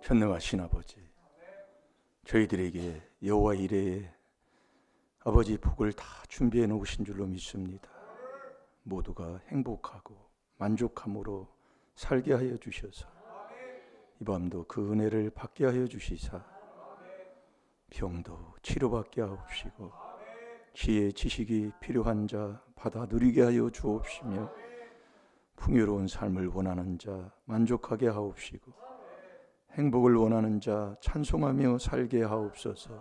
전능하신 아버지, 저희들에게 여호와 이레에 아버지 복을 다 준비해 놓으신 줄로 믿습니다. 모두가 행복하고 만족함으로 살게 하여 주셔서 이 밤도 그 은혜를 받게 하여 주시사 병도 치료받게 하옵시고 지혜 지식이 필요한 자 받아 누리게 하여 주옵시며 풍요로운 삶을 원하는 자 만족하게 하옵시고 행복을 원하는 자 찬송하며 살게 하옵소서.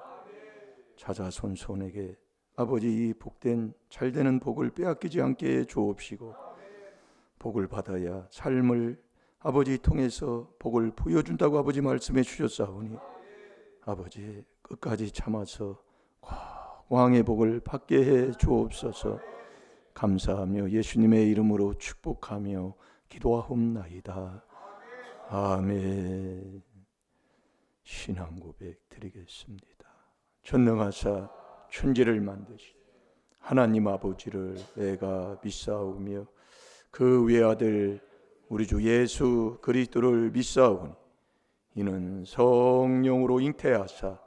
자자손손에게 아버지 이 복된 잘되는 복을 빼앗기지 않게 해 주옵시고 복을 받아야 삶을 아버지 통해서 복을 보여준다고 아버지 말씀해 주셨사오니 아버지 끝까지 참아서 왕의 복을 받게 해 주옵소서. 감사하며 예수님의 이름으로 축복하며 기도하옵나이다. 아멘. 신앙 고백 드리겠습니다. 전능하사 천지를 만드신 하나님 아버지를 내가 믿사오며 그 외아들 우리 주 예수 그리스도를 믿사오니 이는 성령으로 잉태하사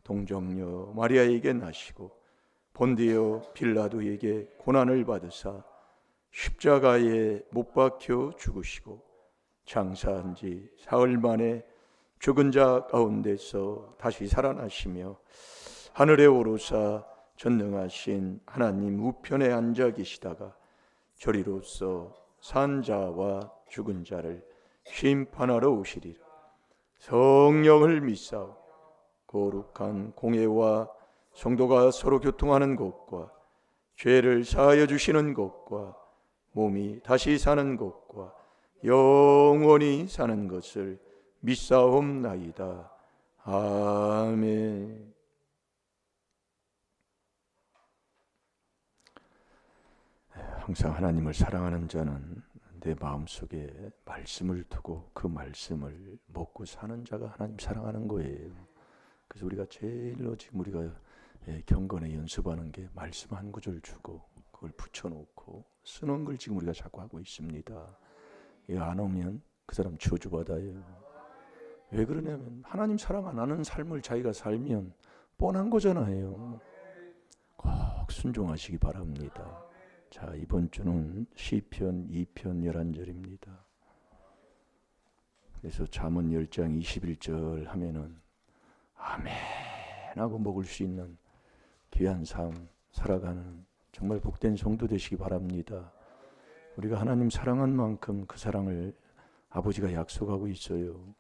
동정녀 마리아에게 나시고 본디오 빌라도에게 고난을 받으사 십자가에 못 박혀 죽으시고 장사한 지 사흘 만에 죽은 자 가운데서 다시 살아나시며 하늘에 오르사 전능하신 하나님 우편에 앉아 계시다가 저리로서 산 자와 죽은 자를 심판하러 오시리라. 성령을 믿사오. 거룩한 공회와 성도가 서로 교통하는 것과 죄를 사하여 주시는 것과 몸이 다시 사는 것과 영원히 사는 것을 믿사옵나이다. 아멘. 항상 하나님을 사랑하는 자는 내 마음속에 말씀을 두고 그 말씀을 먹고 사는 자가 하나님 사랑하는 거예요. 그래서 우리가 제일로 지금 우리가 경건에 연습하는 게 말씀 한 구절 주고 그걸 붙여놓고 쓰는 걸 지금 우리가 자꾸 하고 있습니다. 이거 안 오면 그 사람 저주받아요. 왜 그러냐면 하나님 사랑 안 하는 삶을 자기가 살면 뻔한 거잖아요. 꼭 순종하시기 바랍니다. 자, 이번 주는 시편 2편 11절입니다. 그래서 잠언 10장 21절 하면은 아멘 하고 먹을 수 있는 귀한 삶 살아가는 정말 복된 성도 되시기 바랍니다. 우리가 하나님 사랑한 만큼 그 사랑을 아버지가 약속하고 있어요.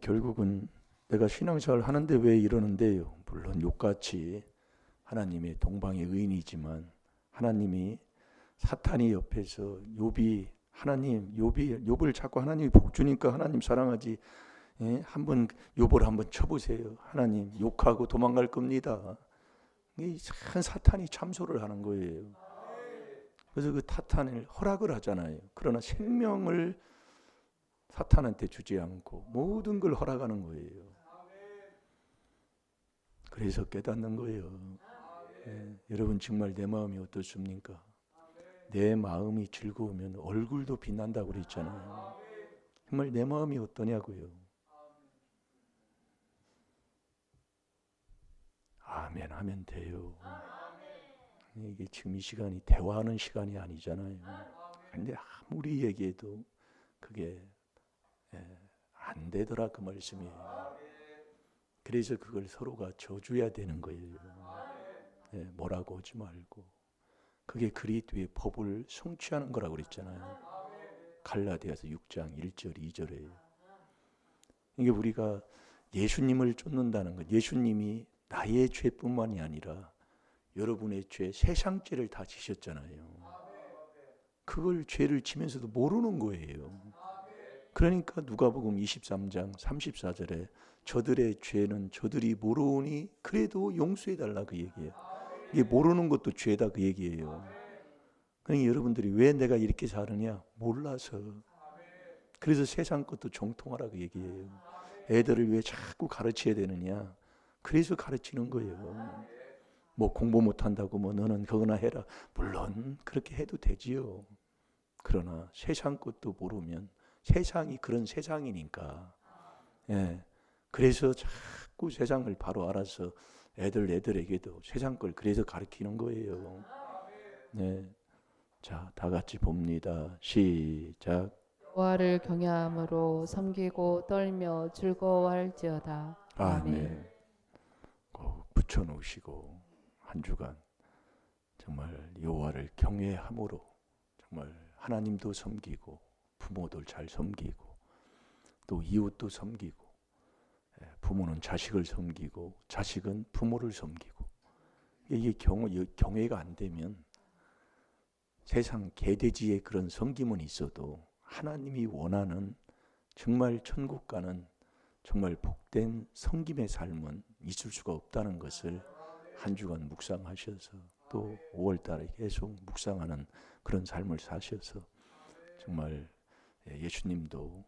결국은 내가 신앙생활 하는데 왜 이러는데요? 물론 욕같이 하나님의 동방의 의인이지만 하나님이 사탄이 옆에서 욥을 자꾸 하나님이 복 주니까 하나님 사랑하지. 한번 욥을 한번 쳐보세요. 하나님 욕하고 도망갈 겁니다. 이 사탄이 참소를 하는 거예요. 그래서 그 사탄을 허락을 하잖아요. 그러나 생명을 사탄한테 주지 않고 모든 걸 허락하는 거예요. 그래서 깨닫는 거예요. 여러분 정말 내 마음이 어떻습니까? 내 마음이 즐거우면 얼굴도 빛난다고 그랬잖아요. 정말 내 마음이 어떠냐고요. 아멘 하면 돼요. 이게 지금 이 시간이 대화하는 시간이 아니잖아요. 근데 아무리 얘기해도 그게 안 되더라 그 말씀이에요. 그래서 그걸 서로가 저주해야 되는 거예요. 뭐라고 하지 말고. 그게 그리스도의 법을 성취하는 거라고 그랬잖아요. 갈라디아서 6장 1절 2절에. 이게 우리가 예수님을 쫓는다는 것. 예수님이 나의 죄뿐만이 아니라 여러분의 죄, 세상 죄를 다 지셨잖아요. 그걸 죄를 지면서도 모르는 거예요. 그러니까 누가복음 23장 34절에 저들의 죄는 저들이 모르니 그래도 용서해달라 그 얘기예요. 이게 모르는 것도 죄다 그 얘기예요. 그러니까 여러분들이 왜 내가 이렇게 사느냐? 몰라서. 그래서 세상 것도 정통하라 그 얘기예요. 애들을 왜 자꾸 가르쳐야 되느냐? 그래서 가르치는 거예요. 뭐 공부 못한다고 뭐 너는 그거나 해라. 물론 그렇게 해도 되지요. 그러나 세상 것도 모르면 세상이 그런 세상이니까. 예. 그래서 자꾸 세상을 바로 알아서 애들에게도 세상 걸 그래서 가르치는 거예요. 네. 자, 다 같이 봅니다. 시작. 여호와를 경외함으로 섬기고 떨며 즐거워할지어다. 아멘. 아멘. 꼭 붙여놓으시고 한 주간 정말 여호와를 경외함으로 정말 하나님도 섬기고 부모들 잘 섬기고 또 이웃도 섬기고 부모는 자식을 섬기고 자식은 부모를 섬기고 이게 경외가 안 되면 세상 개돼지의 그런 섬김은 있어도 하나님이 원하는 정말 천국 가는 정말 복된 섬김의 삶은 있을 수가 없다는 것을 한 주간 묵상하셔서 또 5월 달에 계속 묵상하는 그런 삶을 사셔서 정말 예수님도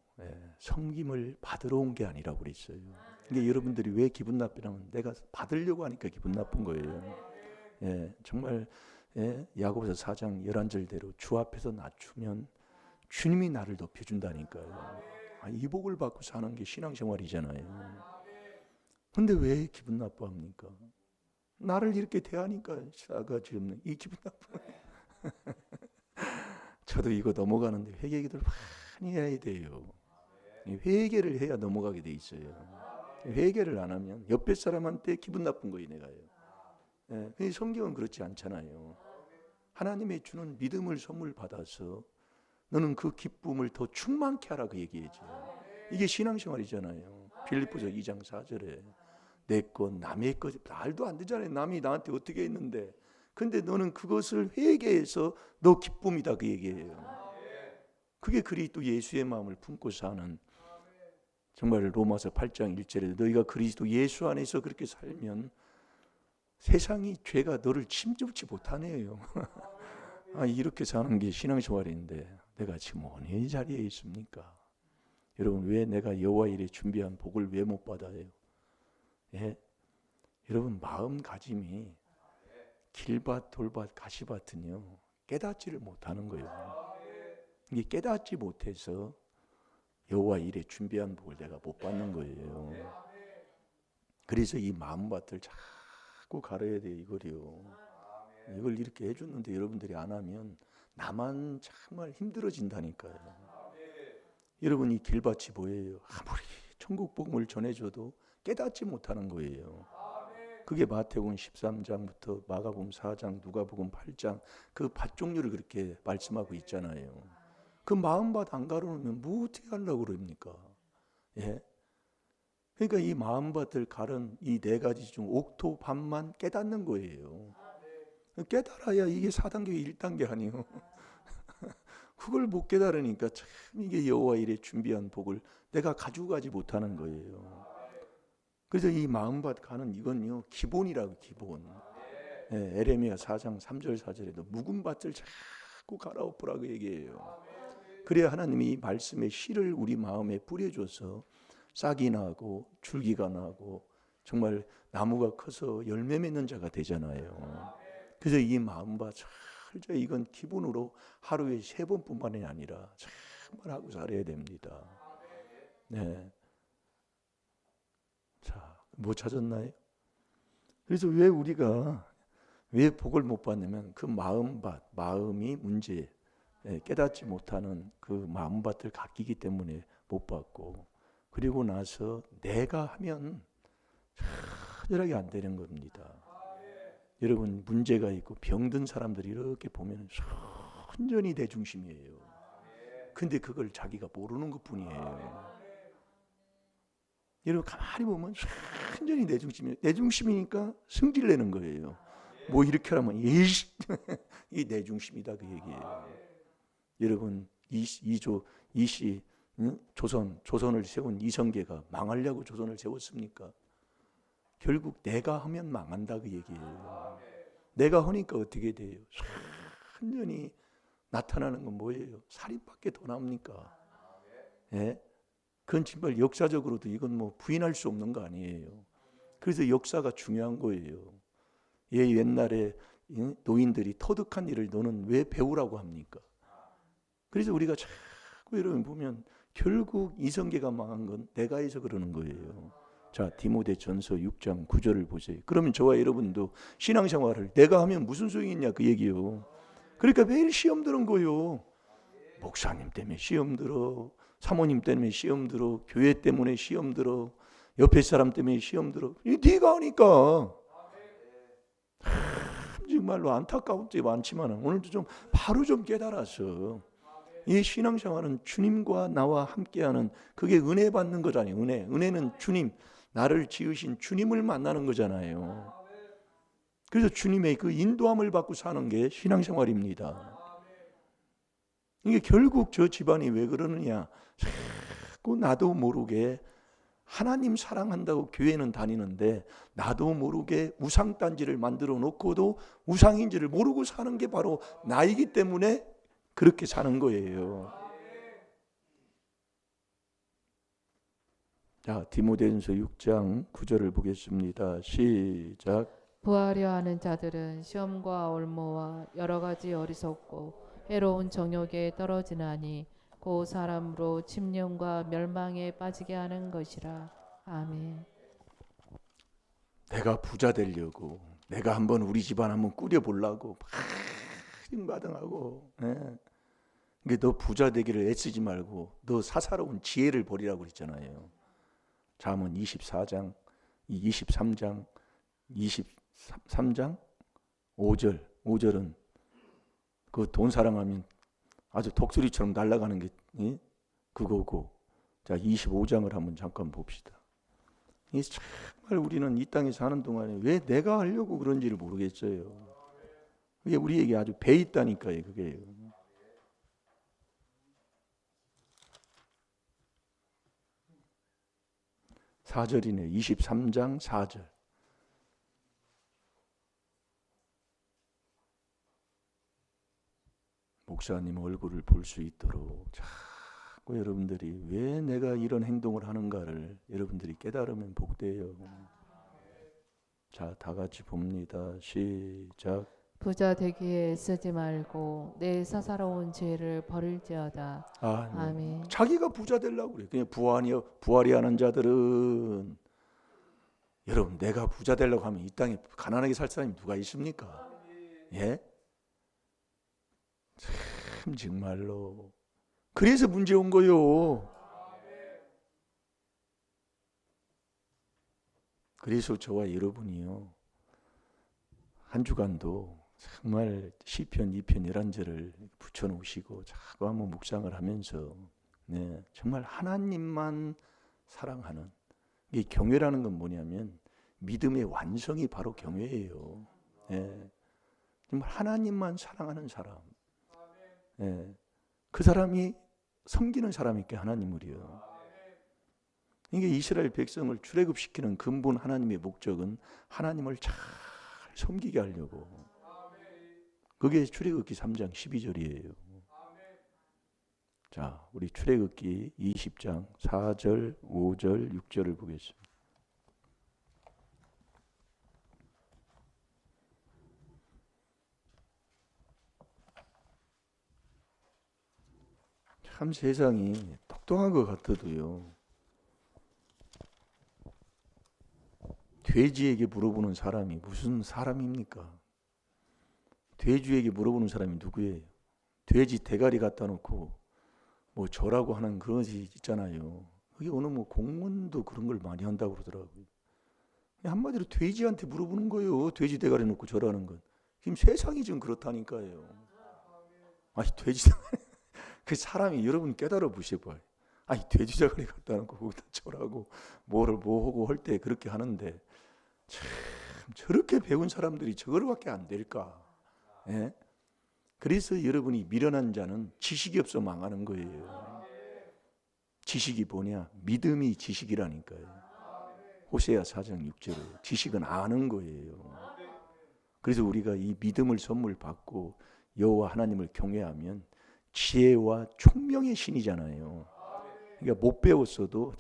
섬김을 받으러 온 게 아니라고 그랬어요. 근데 여러분들이 왜 기분 나쁘냐면 내가 받으려고 하니까 기분 나쁜 거예요. 정말 야고보서 4장 11절대로 주 앞에서 낮추면 주님이 나를 높여준다니까요. 이 복을 받고 사는 게 신앙생활이잖아요. 근데 왜 기분 나빠합니까? 나를 이렇게 대하니까 싸가지 없는 이 기분 나빠. 저도 이거 넘어가는데 회개 기도를 많이 해야 돼요. 회개를 해야 넘어가게 돼 있어요. 회개를 안 하면 옆에 사람한테 기분 나쁜 거예요, 내가요. 성경은 그렇지 않잖아요. 하나님의 주는 믿음을 선물 받아서 너는 그 기쁨을 더 충만케 하라 그 얘기해죠. 이게 신앙생활이잖아요. 빌립보서 2장 4절에 내 것 남의 것 말도 안 되잖아요. 남이 나한테 어떻게 했는데 근데 너는 그것을 회개해서 너 기쁨이다 그 얘기예요. 그게 그리스도 예수의 마음을 품고 사는 정말 로마서 8장 1절에 너희가 그리스도 예수 안에서 그렇게 살면 세상이 죄가 너를 침접지 못하네요. 이렇게 사는 게 신앙생활인데 내가 지금 어느 자리에 있습니까? 여러분 왜 내가 여호와 일에 준비한 복을 왜 못 받아요? 여러분 마음가짐이 길밭 돌밭 가시밭은요 깨닫지를 못하는 거예요. 이게 깨닫지 못해서 여호와 일에 준비한 복을 내가 못 받는 거예요. 그래서 이 마음밭을 자꾸 가려야 돼 이거요. 이걸 이렇게 해줬는데 여러분들이 안 하면 나만 정말 힘들어진다니까요. 여러분 이 길밭이 뭐예요? 아무리 천국 복음을 전해줘도 깨닫지 못하는 거예요. 그게 마태복음 13장부터 마가복음 4장 누가복음 8장 그 밭 종류를 그렇게 말씀하고 있잖아요. 그 마음밭 안 가려놓으면 뭐 어떻게 하려고 그럽니까? 그러니까 이 마음밭을 가른 이 네 가지 중 옥토 반만 깨닫는 거예요. 깨달아야 이게 4단계 1단계 아니에요. 그걸 못 깨달으니까 참 이게 여호와 일에 준비한 복을 내가 가지고 가지 못하는 거예요. 그래서 이 마음밭 가는 이건요 기본이라고 기본. 에레미야 4장 3절 4절에도 묵은 밭을 자꾸 갈아엎으라고 얘기해요. 그래야 하나님이 이 말씀의 씨를 우리 마음에 뿌려줘서 싹이 나고 줄기가 나고 정말 나무가 커서 열매 맺는 자가 되잖아요. 그래서 이 마음밭 철저히 이건 기본으로 하루에 3번뿐만이 아니라 정말 하고 살아야 됩니다. 네. 자, 뭐 찾았나요? 그래서 왜 우리가 왜 복을 못 받냐면 그 마음밭, 마음이 문제, 깨닫지 못하는 그 마음밭을 갖기기 때문에 못 받고 그리고 나서 내가 하면 처절하게 안 되는 겁니다. 여러분 문제가 있고 병든 사람들이 이렇게 보면 완전히 내 중심이에요. 근데 그걸 자기가 모르는 것뿐이에요. 여러분 가만히 보면 완전히 내 중심이에요. 내 중심이니까 승질 내는 거예요. 뭐 이렇게 하면 이게 내 중심이다 그 얘기예요. 여러분 이시 조선을 세운 이성계가 망하려고 조선을 세웠습니까? 결국 내가 하면 망한다 그 얘기예요. 내가 하니까 어떻게 돼요? 완전히 나타나는 건 뭐예요? 살인밖에 더 나옵니까? 그건 정말 역사적으로도 이건 뭐 부인할 수 없는 거 아니에요. 그래서 역사가 중요한 거예요. 옛날에 노인들이 터득한 일을 너는 왜 배우라고 합니까? 그래서 우리가 자꾸 여러분 보면 결국 이성계가 망한 건 내가 해서 그러는 거예요. 자, 디모데전서 6장 9절을 보세요. 그러면 저와 여러분도 신앙생활을 내가 하면 무슨 소용이 있냐 그 얘기예요. 그러니까 매일 시험 드는 거예요. 목사님 때문에 시험 들어, 사모님 때문에 시험 들어, 교회 때문에 시험 들어, 옆에 사람 때문에 시험 들어. 네가 하니까. 정말로 안타까운 때 많지만 오늘도 좀 바로 좀 깨달았어. 이 신앙생활은 주님과 나와 함께하는 그게 은혜 받는 거잖아요. 은혜는 주님, 나를 지으신 주님을 만나는 거잖아요. 그래서 주님의 그 인도함을 받고 사는 게 신앙생활입니다. 이게 결국 저 집안이 왜 그러느냐, 자꾸 나도 모르게 하나님 사랑한다고 교회는 다니는데 나도 모르게 우상단지를 만들어 놓고도 우상인지를 모르고 사는 게 바로 나이기 때문에 그렇게 사는 거예요. 자, 디모데전서 6장 9절을 보겠습니다. 시작. 부하려 하는 자들은 시험과 올무와 여러 가지 어리석고 해로운 정욕에 떨어지나니 그 사람으로 침륜과 멸망에 빠지게 하는 것이라. 아멘. 내가 부자 되려고, 내가 한번 우리 집안 한번 꾸려보려고 마등하고, 이게 너 부자 되기를 애쓰지 말고 너 사사로운 지혜를 버리라고 그랬잖아요. 잠언 24장, 23장, 23장 5절은 그 돈 사랑하면 아주 독수리처럼 날아가는 게 그거고. 자, 25장을 한번 잠깐 봅시다. 정말 우리는 이 땅에 사는 동안에 왜 내가 하려고 그런지를 모르겠어요. 그게 우리에게 아주 배 있다니까요. 그게 4절이네. 23장 4절. 목사님 얼굴을 볼 수 있도록 자꾸 여러분들이 왜 내가 이런 행동을 하는가를 여러분들이 깨달으면 복돼요. 자, 다 같이 봅니다. 시작. 부자 되기에 쓰지 말고 내 사사로운 죄를 버릴지어다. 아멘. 자기가 부자 되려고 그래. 그냥 부활이 하는 자들은, 여러분, 내가 부자 되려고 하면 이 땅에 가난하게 살 사람이 누가 있습니까? 예? 참 정말로 그래서 문제 온 거요. 그래서 저와 여러분이요, 한 주간도 정말 시편 2편 11절을 붙여놓으시고 자꾸 한번 묵상을 하면서 정말 하나님만 사랑하는, 이 경외라는 건 뭐냐면 믿음의 완성이 바로 경외예요. 정말 하나님만 사랑하는 사람, 그 사람이 섬기는 사람이게 하나님을요. 이게 이스라엘 백성을 출애굽시키는 근본 하나님의 목적은 하나님을 잘 섬기게 하려고. 그게 출애굽기 3장 12절이에요. 자, 우리 출애굽기 20장 4절, 5절, 6절을 보겠습니다. 참 세상이 똑똑한 것 같아도요, 돼지에게 물어보는 사람이 무슨 사람입니까? 돼지에게 물어보는 사람이 누구예요? 돼지 대가리 갖다 놓고 뭐 저라고 하는 그런 것이 있잖아요. 그게 어느 뭐 공무원도 그런 걸 많이 한다고 그러더라고요. 한마디로 돼지한테 물어보는 거예요. 돼지 대가리 놓고 저라는 건. 지금 세상이 지금 그렇다니까요. 아니, 돼지 대가리, 그 사람이, 여러분 깨달아 보셔봐요. 아니, 돼지 대가리 갖다 놓고 거기다 저라고 뭐를 뭐 하고 할 때 그렇게 하는데, 참 저렇게 배운 사람들이 저거밖에 안 될까? 예? 그래서 여러분이 미련한 자는 지식이 없어 망하는 거예요. 지식이 뭐냐? 믿음이 지식이라니까요. 호세아 4장 6절에 지식은 아는 거예요. 그래서 우리가 이 믿음을 선물 받고 여호와 하나님을 경외하면 지혜와 총명의 신이잖아요. 그러니까 못 배웠어도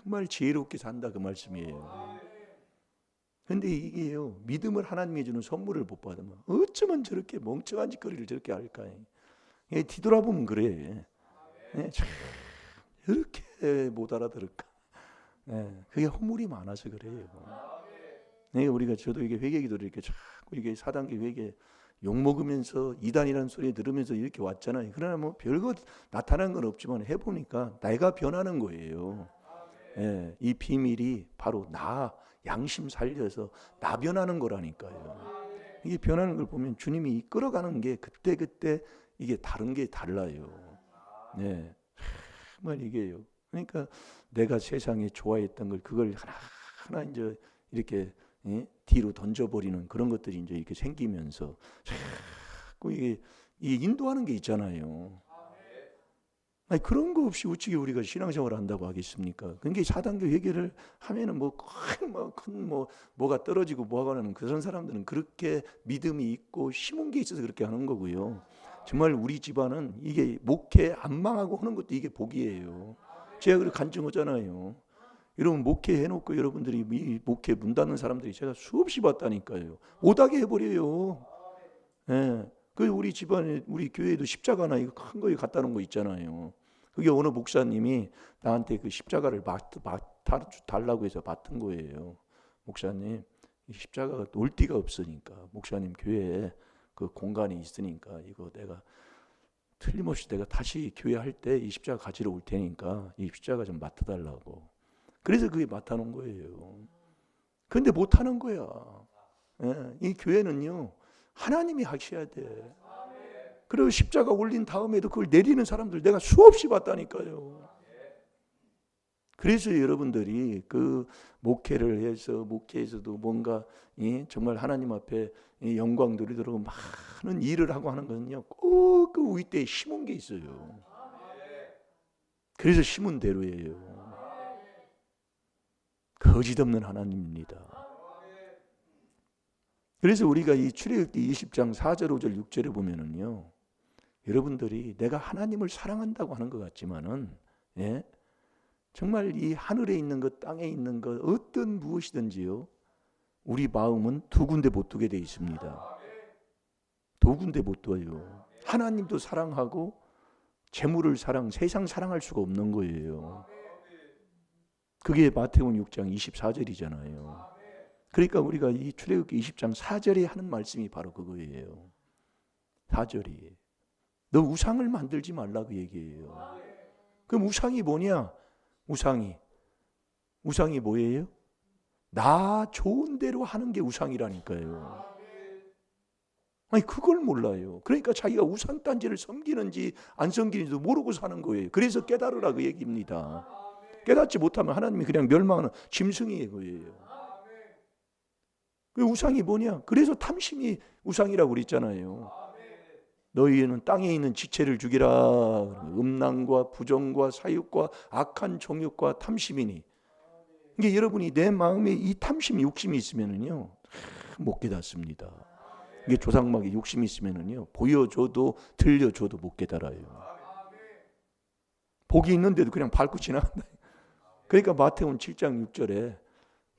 정말 지혜롭게 산다, 그 말씀이에요. 근데 이게요, 믿음을 하나님이 주는 선물을 못 받으면 어쩌면 저렇게 멍청한 짓거리를 저렇게 할까요? 뒤돌아보면 그래. 참 그렇게 못 알아들을까? 그게 허물이 많아서 그래요. 우리가 저도 이게 회개기도를 이렇게 자꾸 이게 4단계 회개 욕 먹으면서 이단이라는 소리 들으면서 이렇게 왔잖아요. 그러나 뭐 별거 나타난 건 없지만 해보니까 내가 변하는 거예요. 이 비밀이 바로 나 양심 살려서 나 변하는 거라니까요. 이게 변하는 걸 보면 주님이 이끌어가는 게 그때 이게 다른 게 달라요. 정말 이게요. 그러니까 내가 세상에 좋아했던 걸 그걸 하나 이제 이렇게 뒤로 던져버리는 그런 것들이 이제 이렇게 생기면서 자꾸 이게 인도하는 게 있잖아요. 아니 그런 거 없이 어떻게 우리가 신앙생활을 한다고 하겠습니까? 그러니까 4단계 회개를 하면은 뭐가 떨어지고 뭐하고는 그런 사람들은 그렇게 믿음이 있고 심은 게 있어서 그렇게 하는 거고요. 정말 우리 집안은 이게 목회 안 망하고 하는 것도 이게 복이에요. 제가 그렇게 간증하잖아요. 여러분 목회 해놓고 여러분들이 이 목회 문 닫는 사람들이 제가 수없이 봤다니까요. 못하게 해버려요. 그 우리 집안에 우리 교회에도 십자가 하나 이거 큰 거 갖다 놓은 거 있잖아요. 그게 어느 목사님이 나한테 그 십자가를 달라고 해서 맡은 거예요. 목사님, 이 십자가가 놓을 데가 없으니까 목사님 교회에 그 공간이 있으니까 이거 내가 틀림없이 내가 다시 교회 할 때 이 십자가 가지러 올 테니까 이 십자가 좀 맡아달라고. 그래서 그게 맡아놓은 거예요. 그런데 못하는 거야. 이 교회는요 하나님이 하셔야 돼. 그리고 십자가 올린 다음에도 그걸 내리는 사람들 내가 수없이 봤다니까요. 그래서 여러분들이 그 목회를 해서 목회에서도 뭔가 정말 하나님 앞에 영광 누리도록 많은 일을 하고 하는 것은요 꼭 그 윗대에 심은 게 있어요. 그래서 심은 대로예요. 거짓 없는 하나님입니다. 그래서 우리가 이 출애굽기 20장 4절 5절 6절에 보면은요 여러분들이 내가 하나님을 사랑한다고 하는 것 같지만은 정말 이 하늘에 있는 것 땅에 있는 것 어떤 무엇이든지요 우리 마음은 두 군데 못 두게 돼 있습니다. 두 군데 못 둬요. 하나님도 사랑하고 재물을 세상 사랑할 수가 없는 거예요. 그게 마태복음 6장 24절이잖아요. 그러니까 우리가 이 출애굽기 20장 4절에 하는 말씀이 바로 그거예요. 4절이 너 우상을 만들지 말라고 얘기해요. 그럼 우상이 뭐냐? 우상이 뭐예요? 나 좋은 대로 하는 게 우상이라니까요. 아니 그걸 몰라요. 그러니까 자기가 우상 딴지를 섬기는지 안 섬기는지도 모르고 사는 거예요. 그래서 깨달으라 그 얘기입니다. 깨닫지 못하면 하나님이 그냥 멸망하는 짐승이에요. 그 우상이 뭐냐? 그래서 탐심이 우상이라고 그랬잖아요. 너희는 땅에 있는 지체를 죽이라. 음란과 부정과 사욕과 악한 정욕과 탐심이니. 이게 여러분이 내 마음에 이 탐심, 욕심이 있으면은요 못 깨닫습니다. 이게 조상막에 욕심이 있으면은요 보여줘도 들려줘도 못 깨달아요. 복이 있는데도 그냥 밟고 지나간다. 그러니까 마태복음 7장 6절에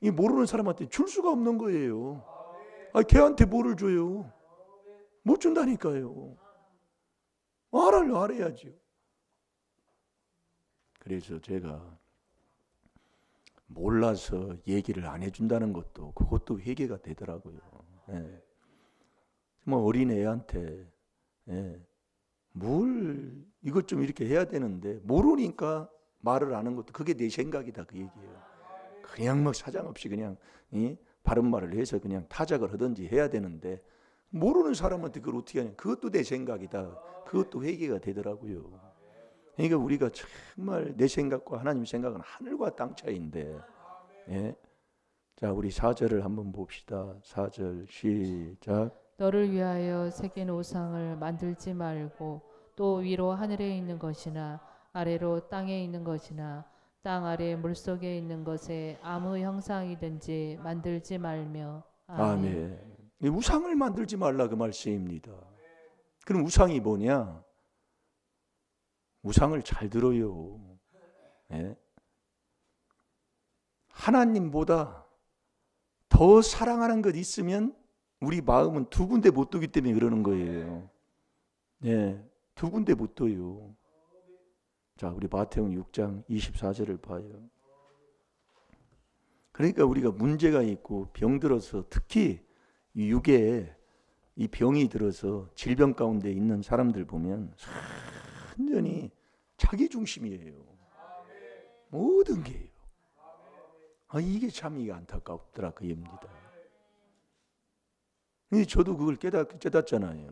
이 모르는 사람한테 줄 수가 없는 거예요. 걔한테 뭐를 줘요? 못 준다니까요. 알아야죠. 그래서 제가 몰라서 얘기를 안 해준다는 것도 그것도 회개가 되더라고요. 뭐 어린애한테 뭘 이것 좀 이렇게 해야 되는데 모르니까 말을 안 하는 것도 그게 내 생각이다 그 얘기예요. 그냥 막 사정없이 그냥 바른 말을 해서 그냥 타작을 하든지 해야 되는데 모르는 사람한테 그걸 어떻게 하냐. 그것도 내 생각이다. 그것도 회개가 되더라고요. 그러니까 우리가 정말 내 생각과 하나님 생각은 하늘과 땅 차이인데 자 우리 4절을 한번 봅시다. 4절 시작. 너를 위하여 새긴 우상을 만들지 말고 또 위로 하늘에 있는 것이나 아래로 땅에 있는 것이나 땅 아래 물속에 있는 것에 아무 형상이든지 만들지 말며. 아멘. 우상을 만들지 말라 그 말씀입니다. 그럼 우상이 뭐냐? 우상을 잘 들어요. 하나님보다 더 사랑하는 것 있으면 우리 마음은 두 군데 못 두기 때문에 그러는 거예요. 두 군데 못 둬요. 자, 우리 마태복음 6장 24절을 봐요. 그러니까 우리가 문제가 있고 병들어서 특히 이 육에 이 병이 들어서 질병 가운데 있는 사람들 보면 완전히 자기 중심이에요. 모든 게요. 이게 참 이게 안타깝더라 그 얘기입니다. 저도 그걸 깨닫잖아요.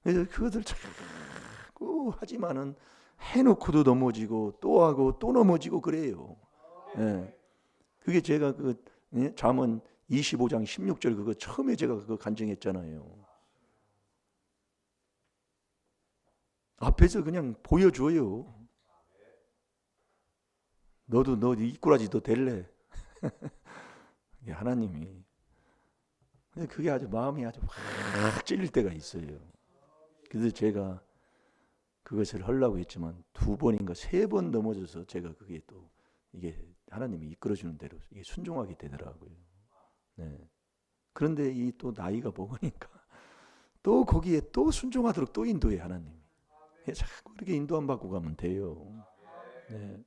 그래서 그것을 자꾸 하지만은 해놓고도 넘어지고 또 하고 또 넘어지고 그래요. 예. 그게 제가 그 잠언 25장 16절 그거 처음에 제가 그거 간증했잖아요. 앞에서 그냥 보여줘요. 너도 너 이꾸라지 너 될래? 하나님이. 근데 그게 아주 마음이 아주 확 찔릴 때가 있어요. 그래서 제가 그것을 하려고 했지만 2번인가 3번 넘어져서 제가 그게 또 이게 하나님이 이끌어주는 대로 이게 순종하게 되더라고요. 네. 그런데 이 또 나이가 먹으니까 또 거기에 또 순종하도록 또 인도해 하나님이. 자꾸 그렇게 인도 안 받고 가면 돼요. 네.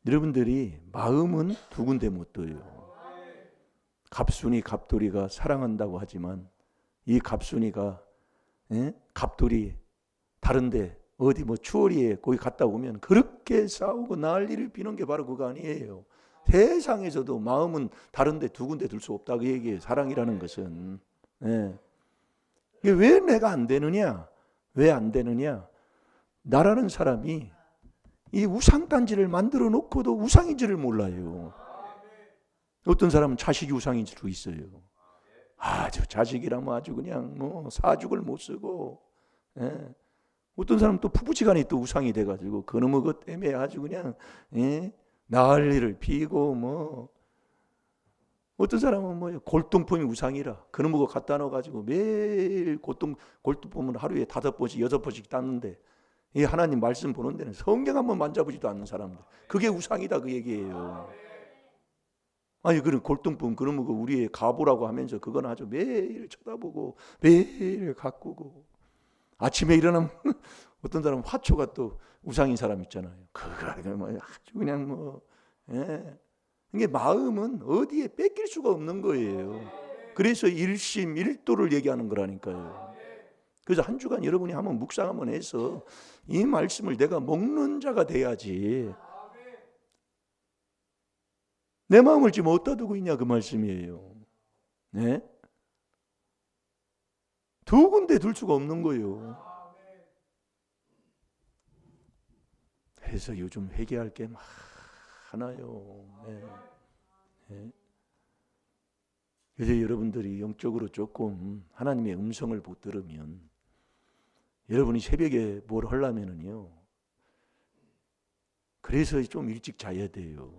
여러분들이 마음은 두 군데 못 둬요. 갑순이 갑돌이가 사랑한다고 하지만 이 갑순이가 갑돌이 다른데 어디 뭐 추월이에 거기 갔다 오면 그렇게 싸우고 난리를 피는 게 바로 그거 아니에요. 세상에서도 마음은 다른데 두 군데 둘 수 없다 그 얘기예요. 사랑이라는 것은. 이게 왜 내가 안 되느냐? 왜 안 되느냐? 나라는 사람이 이 우상단지를 만들어 놓고도 우상인 줄을 몰라요. 어떤 사람은 자식이 우상인 줄 있어요. 저 자식이라면 아주 그냥 뭐 사죽을 못 쓰고. 어떤 사람은 또 부부지간에 또 우상이 돼가지고 그놈의 것 때문에 아주 그냥 난리를 피고 뭐. 어떤 사람은 뭐 골동품이 우상이라 그놈의 것 갖다 넣어가지고 매일 골동품을 하루에 5번씩 6번씩 땄는데 이 하나님 말씀 보는 데는 성경 한번 만져보지도 않는 사람들 그게 우상이다 그 얘기예요. 아니 그런 골동품 그놈의 거 우리의 가보라고 하면서 그건 아주 매일 쳐다보고 매일 가꾸고 아침에 일어나면 어떤 사람은 화초가 또 우상인 사람 있잖아요. 그거 뭐 아주 그냥 뭐 이게 마음은 어디에 뺏길 수가 없는 거예요. 그래서 일심 일도를 얘기하는 거라니까요. 그래서 한 주간 여러분이 한번 묵상 한번 해서 이 말씀을 내가 먹는 자가 돼야지. 내 마음을 지금 어디다 두고 있냐 그 말씀이에요. 네? 두 군데 둘 수가 없는 거예요. 그래서 요즘 회개할 게 많아요. 네. 그래서 여러분들이 영적으로 조금 하나님의 음성을 못 들으면 여러분이 새벽에 뭘 하려면은요. 그래서 좀 일찍 자야 돼요.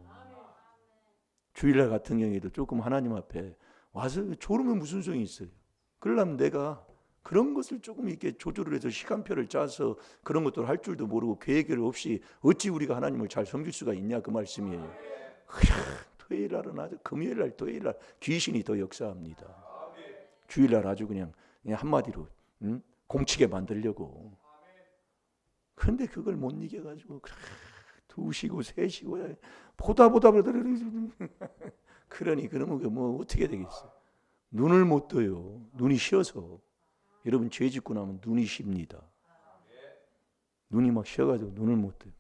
주일날 같은 경우에도 조금 하나님 앞에 와서 졸으면 무슨 소용이 있어요. 그러려면 내가 그런 것을 조금 이렇게 조절을 해서 시간표를 짜서 그런 것들을 할 줄도 모르고 계획을 없이 어찌 우리가 하나님을 잘 섬길 수가 있냐 그 말씀이에요. 토요일날은 아주 금요일날 토요일날 귀신이 더 역사합니다. 주일날 아주 그냥 한마디로 공치게 만들려고. 그런데 그걸 못 이겨가지고 2시고 3시고 보다 그러니 그러면 뭐 어떻게 되겠어. 눈을 못 떠요. 눈이 쉬어서. 여러분 죄 짓고 나면 눈이 쉽니다. 눈이 막 쉬어가지고 눈을 못 떠요.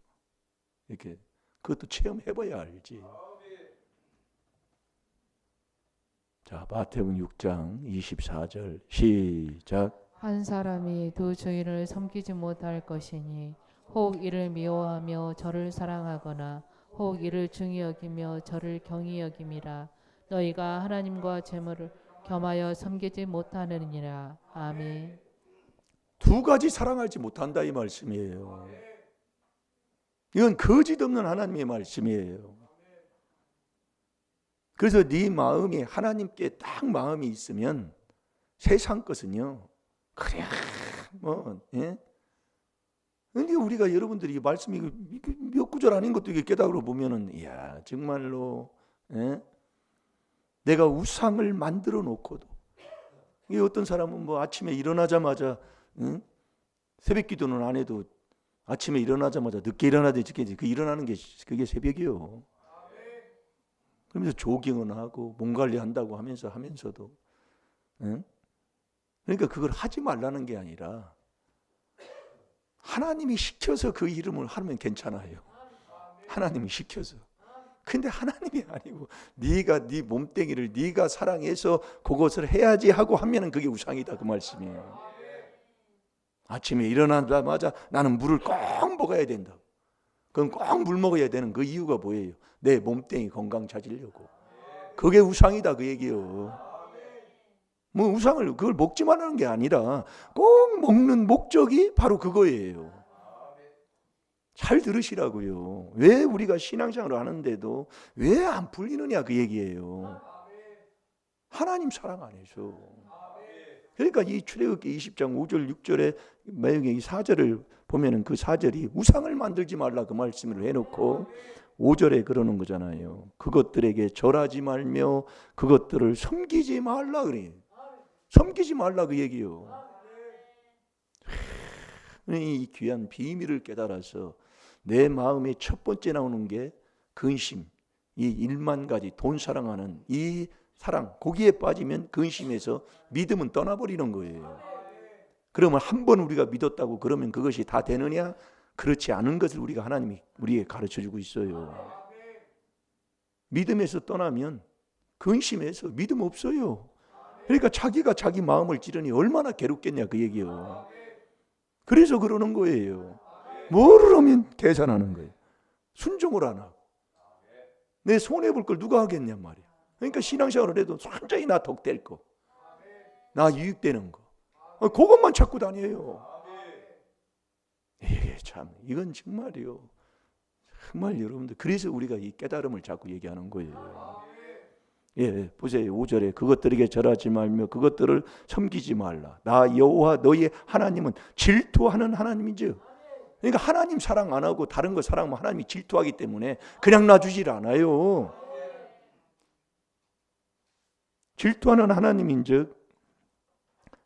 이렇게 그것도 체험해봐야 알지. 자, 마태복음 6장 24절 시작. 한 사람이 두 주인을 섬기지 못할 것이니 혹 이를 미워하며 저를 사랑하거나 혹 이를 중히 여기며 저를 경히 여김이라. 너희가 하나님과 재물을 겸하여 섬기지 못하느니라. 아멘. 두 가지 사랑하지 못한다 이 말씀이에요. 이건 거짓 없는 하나님의 말씀이에요. 그래서 네 마음이 하나님께 딱 마음이 있으면 세상 것은요. 그래 뭐 근데 우리가 여러분들이 말씀이 몇 구절 아닌 것도 이게 깨달아 보면은 이야 정말로 내가 우상을 만들어 놓고도 이게 어떤 사람은 뭐 아침에 일어나자마자 새벽 기도는 안 해도 아침에 일어나자마자 늦게 일어나야 되지. 그 일어나는 게 그게 새벽이요. 그러면서 조깅은 하고 몸 관리한다고 하면서도 응? 그러니까 그걸 하지 말라는 게 아니라 하나님이 시켜서 그 이름을 하면 괜찮아요. 하나님이 시켜서. 근데 하나님이 아니고 네가 네 몸뚱이를 네가 사랑해서 그것을 해야지 하고 하면은 그게 우상이다 그 말씀이에요. 아침에 일어나자마자 나는 물을 꼭 먹어야 된다. 그럼 꼭 물 먹어야 되는 그 이유가 뭐예요? 내 몸뚱이 건강 찾으려고. 그게 우상이다 그 얘기예요. 뭐 우상을 그걸 먹지 말라는 게 아니라 꼭 먹는 목적이 바로 그거예요. 잘 들으시라고요. 왜 우리가 신앙생활을 하는데도 왜 안 풀리느냐 그 얘기예요. 하나님 사랑 안에서. 그러니까 이 출애굽기 20장 5절 6절에 만약에 이 4절을 보면은 그 4절이 우상을 만들지 말라 그 말씀을 해놓고 5절에 그러는 거잖아요. 그것들에게 절하지 말며 그것들을 섬기지 말라 그래요. 섬기지 말라 그 얘기요. 이 귀한 비밀을 깨달아서 내 마음에 첫 번째 나오는 게 근심, 이 1만 가지 돈 사랑하는 이 사랑, 거기에 빠지면 근심에서 믿음은 떠나버리는 거예요. 그러면 한 번 우리가 믿었다고 그러면 그것이 다 되느냐? 그렇지 않은 것을 우리가 하나님이 우리에게 가르쳐주고 있어요. 믿음에서 떠나면 근심에서 믿음 없어요. 그러니까 자기가 자기 마음을 찌르니 얼마나 괴롭겠냐 그 얘기예요. 그래서 그러는 거예요. 뭐를 하면 계산하는 거예요. 순종을 안 하고 내 손해볼 걸 누가 하겠냔 말이야. 그러니까 신앙생활을 해도 완전히 나 덕될 거, 나 유익되는 거, 그것만 찾고 다녀요. 이게 참 이건 정말이요. 정말 여러분들 그래서 우리가 이 깨달음을 자꾸 얘기하는 거예요. 예, 보세요. 5절에 그것들에게 절하지 말며 그것들을 섬기지 말라. 나 여호와 너희 하나님은 질투하는 하나님이죠. 그러니까 하나님 사랑 안 하고 다른 거 사랑하면 하나님이 질투하기 때문에 그냥 놔주질 않아요. 질투하는 하나님인즉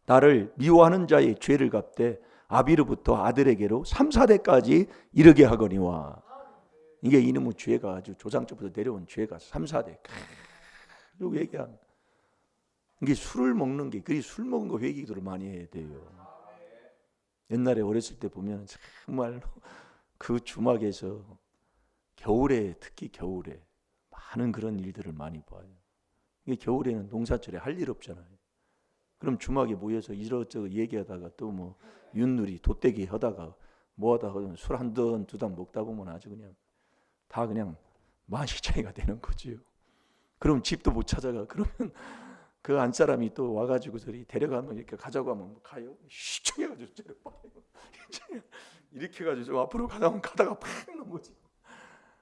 나를 미워하는 자의 죄를 갚되 아비로부터 아들에게로 3, 4대까지 이르게 하거니와. 이게 이놈의 죄가 아주 조상적부터 내려온 죄가 3, 4대 그리고 얘기한 이게 술을 먹는 게 그리 술 먹은 거 회개기도를 많이 해야 돼요. 옛날에 어렸을 때 보면 정말로 그 주막에서 겨울에 특히 겨울에 많은 그런 일들을 많이 봐요. 이게 겨울에는 농사철에 할 일 없잖아요. 그럼 주막에 모여서 이것저것 얘기하다가 또 뭐 윷놀이 돗대기 하다가 뭐하다가 술 한 던 두 단 먹다 보면 아주 그냥 다 그냥 만시창이가 되는 거지요. 그럼 집도 못 찾아가. 그러면 그 안 사람이 또 와가지고 저리 데려가면 이렇게 가자고 하면 뭐 가요? 시청해가지고 저리 빠요. 이렇게 해가지고 앞으로 가다가 팍 넘어지.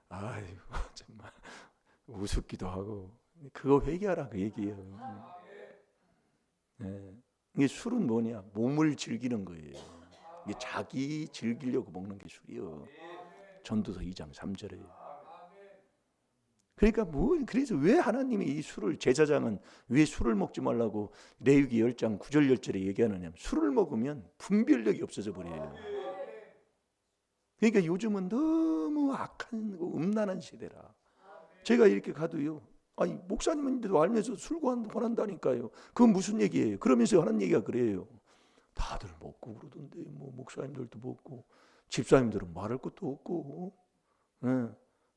아이고 정말 우습기도 하고 그거 회개하라 그 얘기예요. 네. 이게 술은 뭐냐? 몸을 즐기는 거예요. 이게 자기 즐기려고 먹는 게 술이요. 전도서 2장 3절에. 그러니까 그래서 왜 하나님이 이 술을 제사장은 왜 술을 먹지 말라고 레위기 10장 9절 10절에 얘기하느냐? 술을 먹으면 분별력이 없어져 버려요. 그러니까 요즘은 너무 악한 음란한 시대라. 제가 이렇게 가도요. 아니 목사님인데도 알면서 술 권한다니까요. 그건 무슨 얘기예요? 그러면서 하는 얘기가 그래요. 다들 먹고 그러던데 뭐 목사님들도 먹고 집사님들은 말할 것도 없고. 네.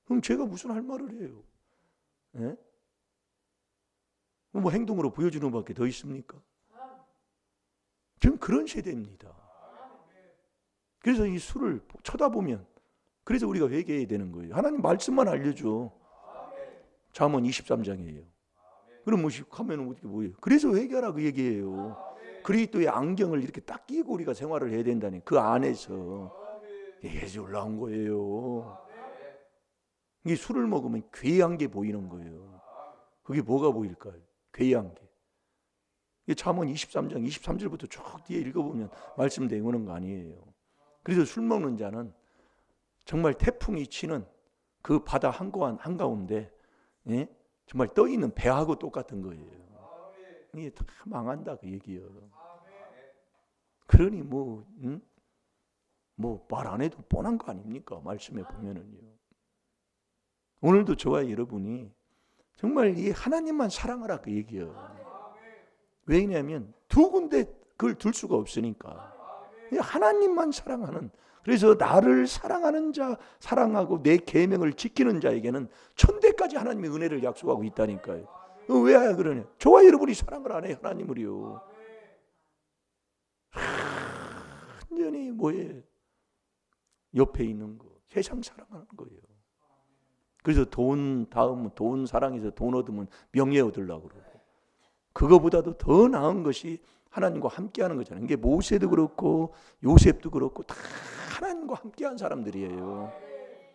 그럼 제가 무슨 할 말을 해요? 네? 뭐 행동으로 보여주는 밖에 더 있습니까? 지금 그런 세대입니다. 그래서 이 술을 쳐다보면 그래서 우리가 회개해야 되는 거예요. 하나님 말씀만 알려줘. 잠언 23장이에요. 그럼 뭐 하면 어떻게 뭐예요? 그래서 회개하라 그 얘기예요. 그리스도의 안경을 이렇게 딱 끼고 우리가 생활을 해야 된다니 그 안에서 이게 올라온 거예요. 이 술을 먹으면 괴이한 게 보이는 거예요. 그게 뭐가 보일까요? 괴이한 게. 잠언 23장 23절부터 쭉 뒤에 읽어보면 말씀되어 오는 거 아니에요. 그래서 술 먹는 자는 정말 태풍이 치는 그 바다 한가운데 예? 정말 떠 있는 배하고 똑같은 거예요. 이게 다 망한다 그 얘기예요. 그러니 뭐 뭐 말 안 해도 뻔한 거 아닙니까? 말씀에 보면은요. 오늘도 저와 여러분이 정말 이 하나님만 사랑하라 그 얘기예요. 왜냐하면 두 군데 그걸 둘 수가 없으니까. 하나님만 사랑하는, 그래서 나를 사랑하는 자, 사랑하고 내 계명을 지키는 자에게는 천대까지 하나님의 은혜를 약속하고 있다니까요. 왜 그러냐? 저와 여러분이 사랑을 안 해요, 하나님을요. 완전히 뭐예요? 옆에 있는 거, 세상 사랑하는 거예요. 그래서 돈 사랑해서 돈 얻으면 명예 얻으려고 그러고, 그거보다도 더 나은 것이 하나님과 함께하는 거잖아요. 이게 모세도 그렇고 요셉도 그렇고 다 하나님과 함께한 사람들이에요.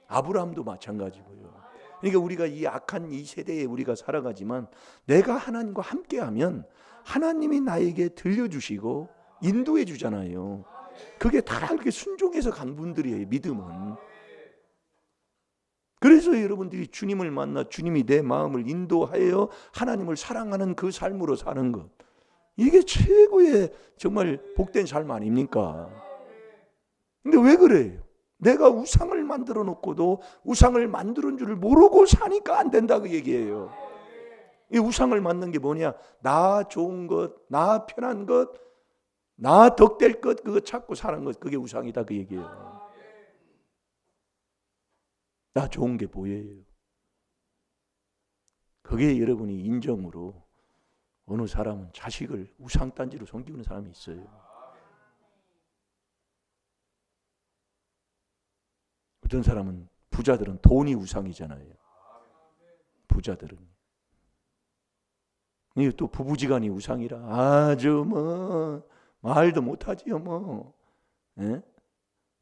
아브라함도 마찬가지고요. 그러니까 우리가 이 악한 이 세대에 우리가 살아가지만 내가 하나님과 함께하면 하나님이 나에게 들려주시고 인도해 주잖아요. 그게 다 그렇게 순종해서 간 분들이에요. 믿음은. 그래서 여러분들이 주님을 만나 주님이 내 마음을 인도하여 하나님을 사랑하는 그 삶으로 사는 것, 이게 최고의 정말 복된 삶 아닙니까? 근데 왜 그래요? 내가 우상을 만들어 놓고도 우상을 만드는 줄을 모르고 사니까 안 된다 그 얘기예요. 이 우상을 만든 게 뭐냐? 나 좋은 것, 나 편한 것, 나 덕될 것, 그거 찾고 사는 것, 그게 우상이다 그 얘기예요. 나 좋은 게 보여요. 그게 여러분이 인정으로 어느 사람은 자식을 우상단지로 섬기는 사람이 있어요. 어떤 사람은 부자들은 돈이 우상이잖아요. 부자들은. 이게 또 부부지간이 우상이라 아주 뭐 말도 못하지요 뭐. 예?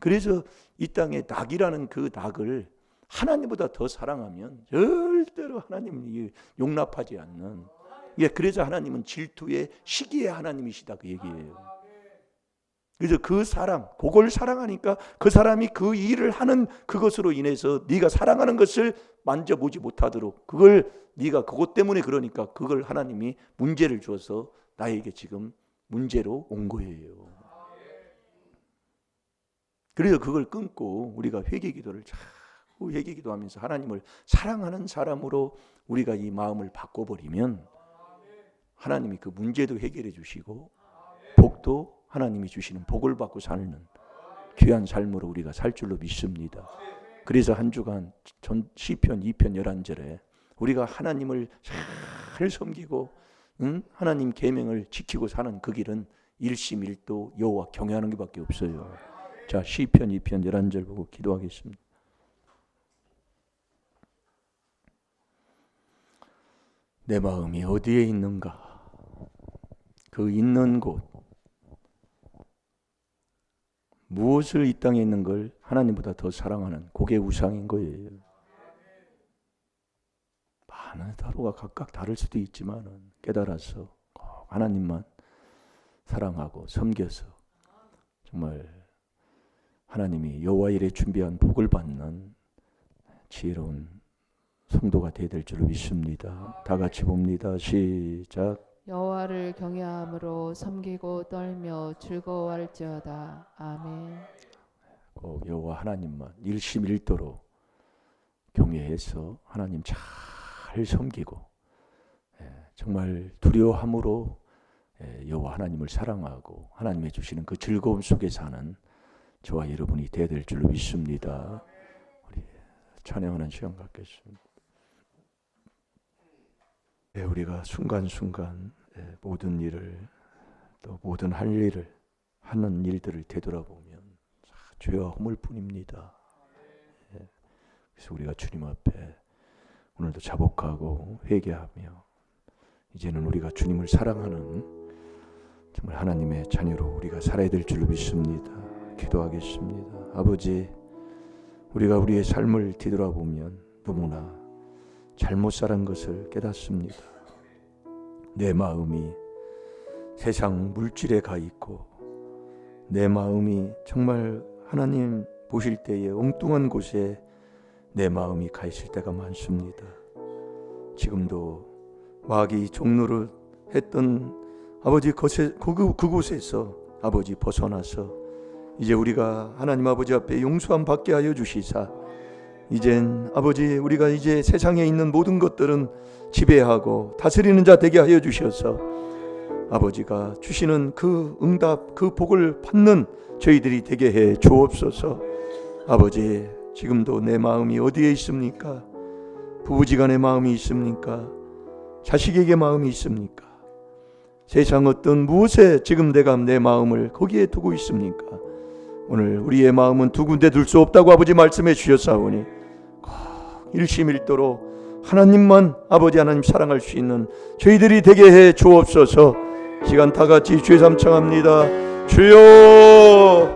그래서 이 땅에 낙이라는 그 낙을 하나님보다 더 사랑하면 절대로 하나님이 용납하지 않는, 그래서 하나님은 질투의 시기의 하나님이시다 그 얘기예요. 그래서 그 사람, 그걸 사랑하니까 그 사람이 그 일을 하는 그것으로 인해서 네가 사랑하는 것을 만져보지 못하도록, 그걸 네가 그것 때문에 그러니까 그걸 하나님이 문제를 줘서 나에게 지금 문제로 온 거예요. 그래서 그걸 끊고 우리가 회개기도를 자꾸 회개기도하면서 하나님을 사랑하는 사람으로 우리가 이 마음을 바꿔버리면 하나님이 그 문제도 해결해 주시고 복도 하나님이 주시는 복을 받고 사는 귀한 삶으로 우리가 살 줄로 믿습니다. 그래서 한 주간 시편 2편 11절에 우리가 하나님을 잘 섬기고 하나님 계명을 지키고 사는 그 길은 일심일도 여호와 경외하는 것밖에 없어요. 자, 시편 2편 11절 보고 기도하겠습니다. 내 마음이 어디에 있는가? 그 있는 곳, 무엇을 이 땅에 있는 걸 하나님보다 더 사랑하는 그게 우상인 거예요. 많은 하루가 각각 다를 수도 있지만 깨달아서 하나님만 사랑하고 섬겨서 정말 하나님이 여호와 일에 준비한 복을 받는 지혜로운 성도가 되어야 될 줄로 믿습니다. 다 같이 봅니다. 시작. 여호와를 경외함으로 섬기고 떨며 즐거워할지어다. 아멘. 꼭 여호와 하나님만 일심일도로 경외해서 하나님 잘 섬기고 정말 두려워함으로 여호와 하나님을 사랑하고 하나님이 주시는 그 즐거움 속에 사는 저와 여러분이 되어야 될 줄로 믿습니다. 우리 찬양하는 시간 갖겠습니다. 우리가 순간순간 모든 일을 또 모든 할 일을 하는 일들을 되돌아보면 죄와 허물 뿐입니다. 그래서 우리가 주님 앞에 오늘도 자복하고 회개하며 이제는 우리가 주님을 사랑하는 정말 하나님의 자녀로 우리가 살아야 될 줄로 믿습니다. 기도하겠습니다. 아버지, 우리가 우리의 삶을 뒤돌아보면 너무나 잘못 살은 것을 깨닫습니다. 내 마음이 세상 물질에 가 있고 내 마음이 정말 하나님 보실 때에 엉뚱한 곳에 내 마음이 가 있을 때가 많습니다. 지금도 마귀 종노릇 했던 아버지 그곳에서 아버지 벗어나서 이제 우리가 하나님 아버지 앞에 용서함 받게 하여 주시사, 이젠 아버지 우리가 이제 세상에 있는 모든 것들은 지배하고 다스리는 자 되게 하여 주셔서 아버지가 주시는 그 응답, 그 복을 받는 저희들이 되게 해 주옵소서. 아버지, 지금도 내 마음이 어디에 있습니까? 부부지간의 마음이 있습니까? 자식에게 마음이 있습니까? 세상 어떤 무엇에 지금 내가 내 마음을 거기에 두고 있습니까? 오늘 우리의 마음은 두 군데 둘 수 없다고 아버지 말씀해 주셨사오니 꼭 일심일도로 하나님만, 아버지 하나님 사랑할 수 있는 저희들이 되게 해 주옵소서. 시간 다 같이 주의 삼창합니다. 주여.